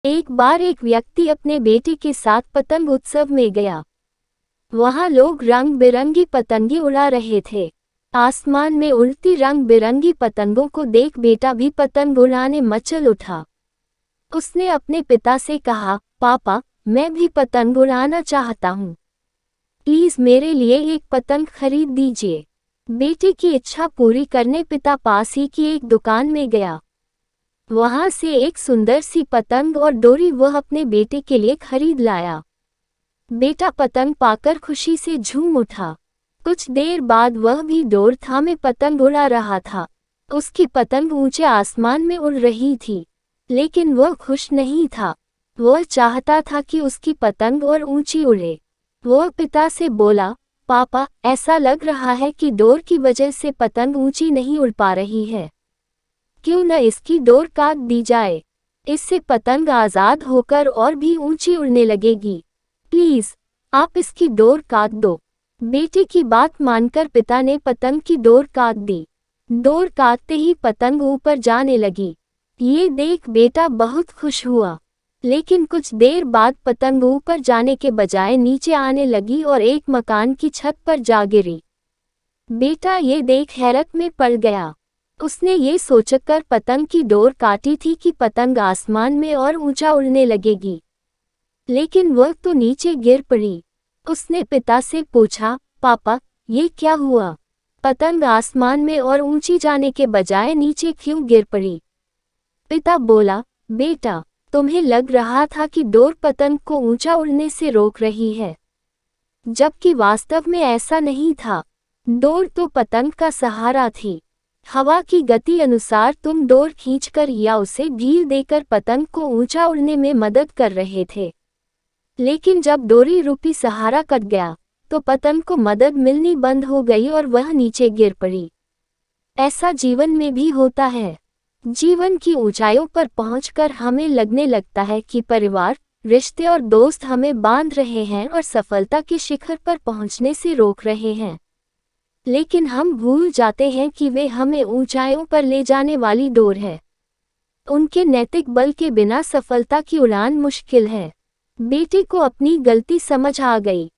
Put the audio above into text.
एक बार एक व्यक्ति अपने बेटे के साथ पतंग उत्सव में गया। वहां लोग रंग बिरंगी पतंगे उड़ा रहे थे। आसमान में उड़ती रंग बिरंगी पतंगों को देख बेटा भी पतंग उड़ाने मचल उठा। उसने अपने पिता से कहा, पापा, मैं भी पतंग उड़ाना चाहता हूँ। प्लीज मेरे लिए एक पतंग खरीद दीजिए। बेटे की इच्छा पूरी करने पिता पास ही की एक दुकान में गया। वहां से एक सुंदर सी पतंग और डोरी वह अपने बेटे के लिए खरीद लाया। बेटा पतंग पाकर खुशी से झूम उठा। कुछ देर बाद वह भी डोर थामे पतंग उड़ा रहा था। उसकी पतंग ऊंचे आसमान में उड़ रही थी, लेकिन वह खुश नहीं था। वह चाहता था कि उसकी पतंग और ऊंची उड़े। वह पिता से बोला, पापा, ऐसा लग रहा है कि डोर की वजह से पतंग ऊंची नहीं उड़ पा रही है। क्यों न इसकी डोर काट दी जाए। इससे पतंग आजाद होकर और भी ऊंची उड़ने लगेगी। प्लीज आप इसकी डोर काट दो। बेटे की बात मानकर पिता ने पतंग की डोर काट दी। डोर काटते ही पतंग ऊपर जाने लगी। ये देख बेटा बहुत खुश हुआ, लेकिन कुछ देर बाद पतंग ऊपर जाने के बजाय नीचे आने लगी और एक मकान की छत पर जा गिरी। बेटा ये देख हैरत में पड़ गया। उसने ये सोचकर पतंग की डोर काटी थी कि पतंग आसमान में और ऊंचा उड़ने लगेगी, लेकिन वह तो नीचे गिर पड़ी। उसने पिता से पूछा, पापा, ये क्या हुआ? पतंग आसमान में और ऊंची जाने के बजाय नीचे क्यों गिर पड़ी? पिता बोला, बेटा, तुम्हें लग रहा था कि डोर पतंग को ऊंचा उड़ने से रोक रही है, जबकि वास्तव में ऐसा नहीं था। डोर तो पतंग का सहारा थी। हवा की गति अनुसार तुम डोर खींचकर या उसे ढील देकर पतंग को ऊंचा उड़ने में मदद कर रहे थे, लेकिन जब डोरी रूपी सहारा कट गया तो पतंग को मदद मिलनी बंद हो गई और वह नीचे गिर पड़ी। ऐसा जीवन में भी होता है। जीवन की ऊंचाइयों पर पहुंचकर हमें लगने लगता है कि परिवार, रिश्ते और दोस्त हमें बांध रहे हैं और सफलता के शिखर पर पहुंचने से रोक रहे हैं, लेकिन हम भूल जाते हैं कि वे हमें ऊंचाइयों पर ले जाने वाली डोर है। उनके नैतिक बल के बिना सफलता की उड़ान मुश्किल है। बेटे को अपनी गलती समझ आ गई।